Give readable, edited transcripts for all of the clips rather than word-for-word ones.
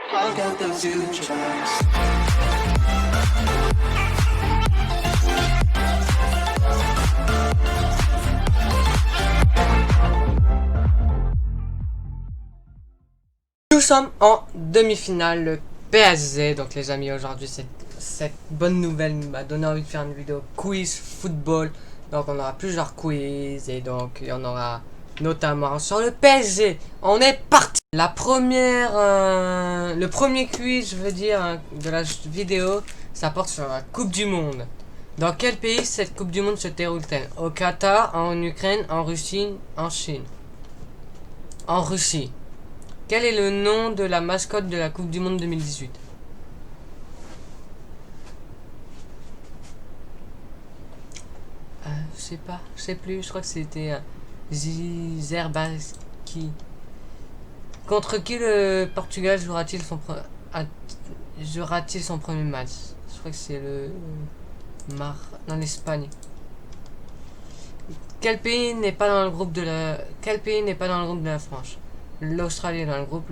I got the future. Nous sommes en demi-finale, le PSG. Donc les amis, aujourd'hui cette bonne nouvelle m'a donné envie de faire une vidéo quiz football. Donc on aura plusieurs quiz et donc il y en aura notamment sur le PSG. On est parti. La première, le premier quiz, je veux dire, de la vidéo, ça porte sur la Coupe du Monde. Dans quel pays cette Coupe du Monde se déroule-t-elle? Au Qatar, en Ukraine, en Russie, en Chine? En Russie. Quel est le nom de la mascotte de la Coupe du Monde 2018? Je sais pas, je sais plus, je crois que c'était Zerbaski. Contre qui le Portugal jouera-t-il son premier match? Je crois que c'est dans l'Espagne. Quel pays n'est pas dans le groupe de la France? L'Australie dans le groupe,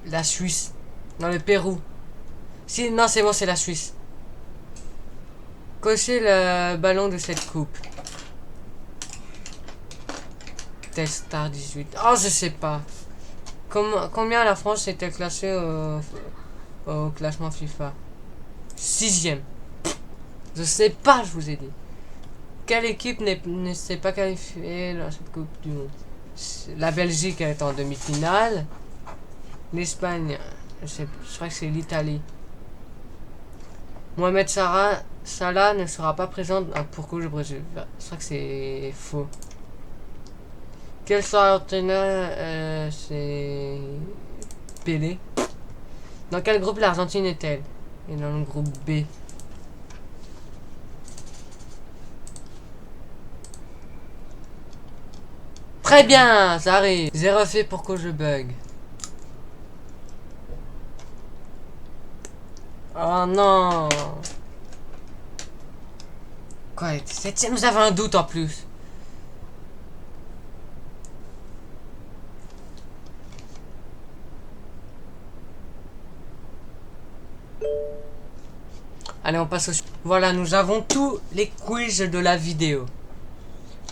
la Suisse, dans le Pérou. Si, non, c'est bon, c'est la Suisse. Cochez le ballon de cette coupe. Telstar 18. Oh, je sais pas. Combien la France était classée au classement FIFA? 6ème. Je sais pas, je vous ai dit. Quelle équipe ne s'est pas qualifiée dans cette Coupe du Monde? La Belgique est en demi-finale. L'Espagne, je crois que c'est l'Italie. Mohamed Salah ne sera pas présent pour Coupe du Brésil. Je crois que c'est faux. Quel sera l'entraîneur? C'est Pelé. Dans quel groupe l'Argentine est-elle? Et dans le groupe B. Très bien, ça arrive. 0 fait pour que je bug. Oh non. Quoi, 7ème, vous avez un doute en plus. Allez, on passe au... Voilà, nous avons tous les quiz de la vidéo.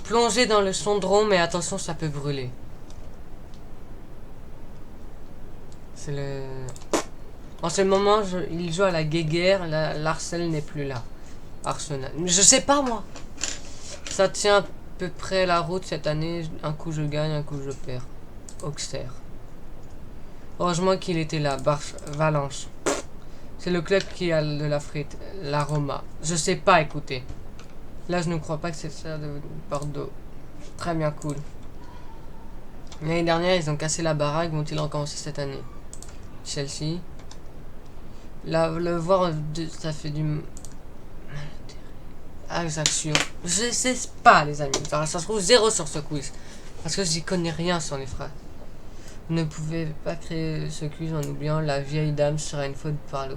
Plongez dans le sondron, mais attention, ça peut brûler. C'est le... En ce moment, il joue à la guéguerre. L'Arsenal n'est plus là. Arsenal. Je sais pas, moi. Ça tient à peu près la route cette année. Un coup, je gagne, un coup, je perds. Auxerre. Heureusement qu'il était là. Valence. C'est le club qui a de la frite. La Roma. Je sais pas, écoutez. Là, je ne crois pas que c'est ça de Bordeaux. Très bien, cool. L'année dernière, ils ont cassé la baraque. Vont-ils recommencer cette année? Chelsea. Là, le voir, ça fait du... Ajaccio. Je sais pas, les amis. Ça se trouve 0 sur ce quiz. Parce que j'y connais rien sur les phrases. Vous ne pouvez pas créer ce quiz en oubliant la vieille dame sera une faute par le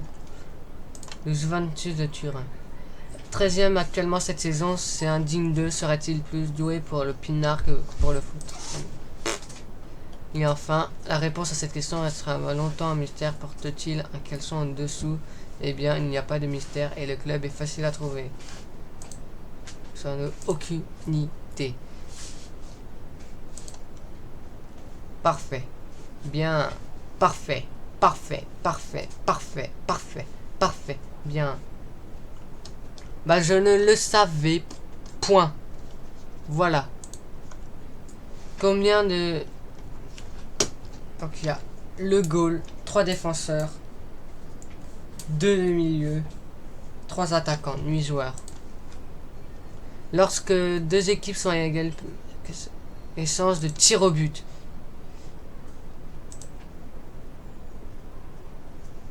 Juventus de Turin. 13ème actuellement cette saison, c'est un digne d'eux. Serait-il plus doué pour le pinard que pour le foot? Et enfin, la réponse à cette question restera longtemps un mystère. Porte-t-il un caleçon en dessous? Eh bien, il n'y a pas de mystère et le club est facile à trouver. Ça n'a aucune idée. Parfait. Bien. Parfait. Parfait. Parfait. Parfait. Parfait. Parfait. Bien. Bah, je ne le savais. Point. Voilà. Combien de... Donc, il y a le goal, 3 défenseurs, 2 milieux, 3 attaquants, 8 joueurs. Lorsque 2 équipes sont à égale échange de tir au but.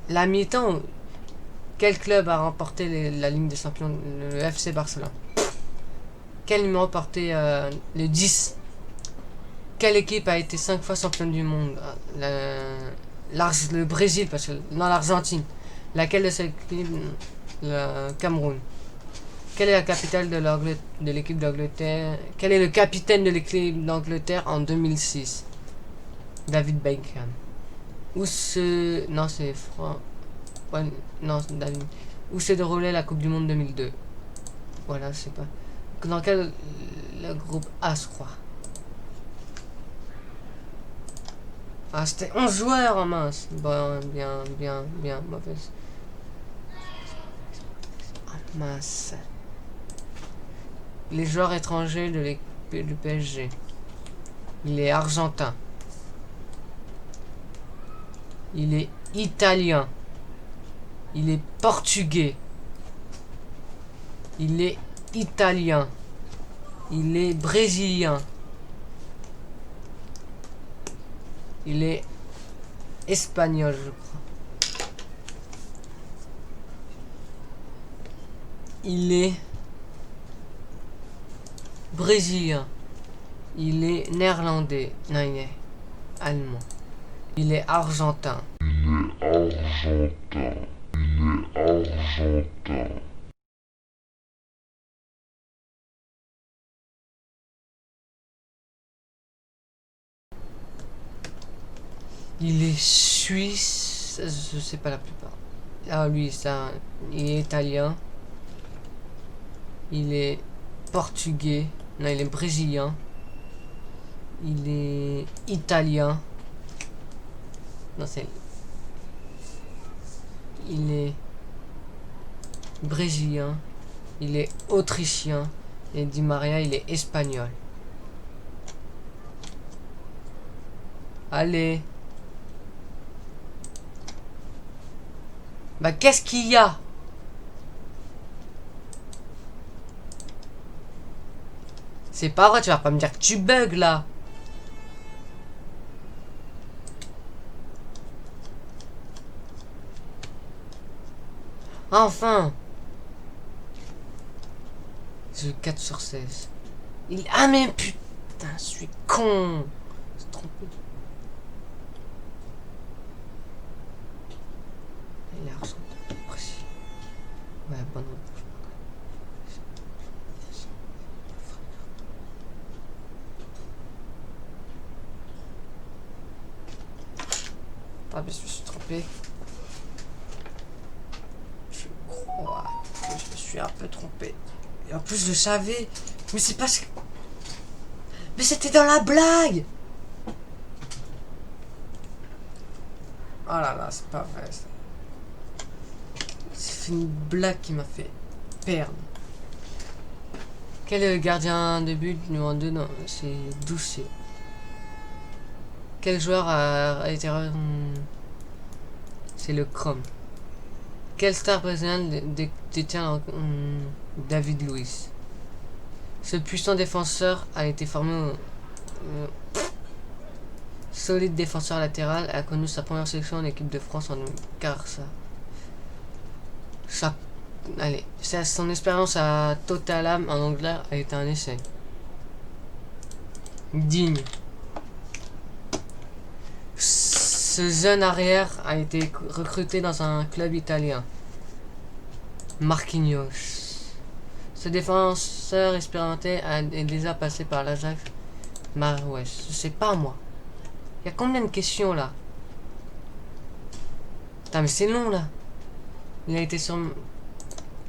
La mi-temps, quel club a remporté la Ligue des Champions? Le FC Barcelone. Quel numéro portait le 10? Quelle équipe a été 5 fois championne du monde? Le Brésil, parce que non, l'Argentine. Laquelle de ces équipes? Le Cameroun. Quelle est la capitale de l'équipe d'Angleterre? Quel est le capitaine de l'équipe d'Angleterre en 2006? David Beckham. Où se... Non, c'est ouais, non, David. Où s'est déroulée la Coupe du Monde 2002. Voilà, je sais pas. Dans quel... Le groupe A, je crois. Ah, c'était 11 joueurs en mince. Bon, bien, mauvaise. Ah, mince. Les joueurs étrangers du PSG. Il est argentin. Il est italien. Il est portugais. Il est italien. Il est brésilien. Il est espagnol, je crois. Il est brésilien. Il est néerlandais. Non, il est allemand. Il est argentin. Il est suisse. Je sais pas la plupart. Ah, lui, ça. Il est italien. Il est portugais. Non, il est brésilien. Il est italien. Non, c'est... Il est brésilien. Il est autrichien. Et Di Maria, il est espagnol. Allez. Bah, qu'est-ce qu'il y a? C'est pas vrai, tu vas pas me dire que tu bugs là. Enfin. J'ai 4 sur 16. Ah mais putain, je suis con. Je suis trompé. Il est argentin, précis. Ouais, bonne réponse. Ah mais je me suis trompé. Je crois que je me suis un peu trompé. Et en plus je savais. Mais c'est parce que... Mais c'était dans la blague. Oh là là, c'est pas vrai ça. C'est une blague qui m'a fait perdre. Quel est le gardien de but numéro 2? Non, c'est Doucet. Quel joueur a été... C'est le Chrome. Quelle star brésilienne détient David Luiz? Ce puissant défenseur a été formé au... solide défenseur latéral, a connu sa première sélection en équipe de France en car allez, son expérience à Tottenham en Angleterre a été un essai. Digne. Ce jeune arrière a été recruté dans un club italien. Marquinhos. Ce défenseur expérimenté est déjà passé par l'Ajax Marouès. Je sais pas moi. Il y a combien de questions là? Putain mais c'est long là. Il a été sur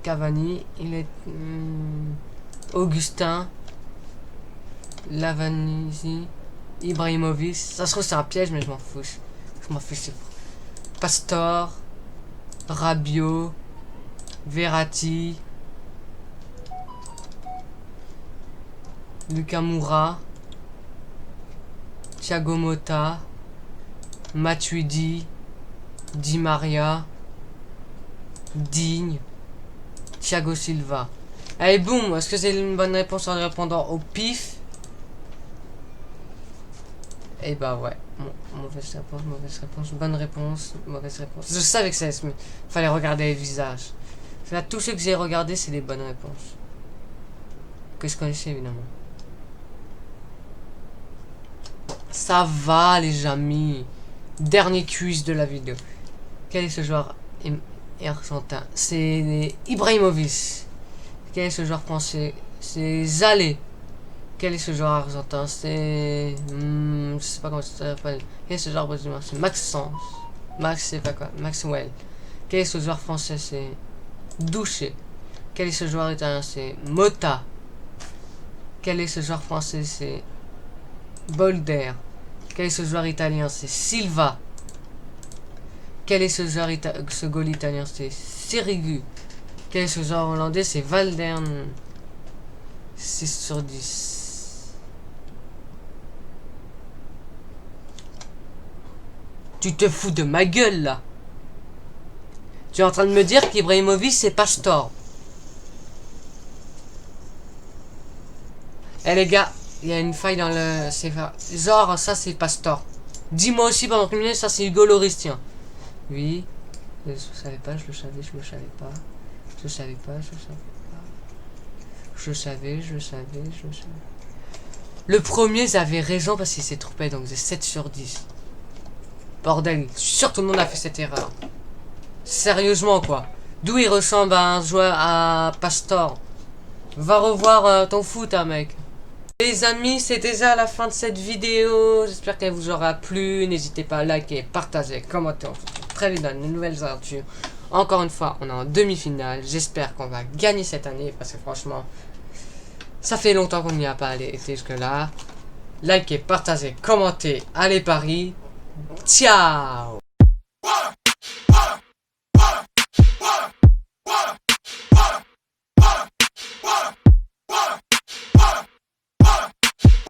Cavani. Il est Augustin Lavanisi Ibrahimovic. Ça se trouve c'est un piège mais je m'en fous. Je m'en fiche. Pastor Rabiot Verratti Lucas Moura Thiago Motta Matuidi Di Maria Digne Thiago Silva. Allez boum, est-ce que c'est une bonne réponse en répondant au pif? Et bah ouais, mauvaise réponse, bonne réponse, mauvaise réponse. Je savais que ça allait, mais fallait regarder les visages. Là, tous ceux que j'ai regardés, c'est des bonnes réponses. Que je connaissais évidemment. Ça va les amis. Dernier quiz de la vidéo. Quel est ce joueur argentin? C'est Ibrahimovic. Quel est ce joueur français? C'est Zalé. Quel est ce joueur argentin? C'est... je sais pas comment ça s'appelle. Quel est ce joueur brésilien? C'est Maxence. Max, c'est pas quoi. Maxwell. Quel est ce joueur français? C'est Douché. Quel est ce joueur italien? C'est Motta. Quel est ce joueur français? C'est Bolder. Quel est ce joueur italien? C'est Silva. Quel est ce joueur ce goal italien? C'est Sirigu. Quel est ce joueur hollandais? C'est Valdern. 6 sur 10. Tu te fous de ma gueule là. Tu es en train de me dire qu'Ibrahimovic c'est Pastor. Eh les gars, il y a une faille dans le... Genre ça c'est Pastor. Dis-moi aussi pendant que ça c'est Hugo Loris, tiens. Oui. Je savais pas, je le savais, je le savais pas. Je savais pas, je savais pas. Je savais, je savais, je savais. Le premier, ils avaient raison parce qu'il s'est trompé, donc c'est 7 sur 10. Bordel, je suis sûr que tout le monde a fait cette erreur. Sérieusement quoi. D'où il ressemble à un joueur à Pastor. Va revoir ton foot, hein, mec. Les amis, c'est déjà la fin de cette vidéo. J'espère qu'elle vous aura plu. N'hésitez pas à liker, partager, commenter. On se retrouve très vite dans de nouvelles aventures. Encore une fois, on est en demi-finale. J'espère qu'on va gagner cette année parce que franchement, ça fait longtemps qu'on n'y a pas allé jusque-là. Likez, partagez, commentez. Allez Paris. Ciao.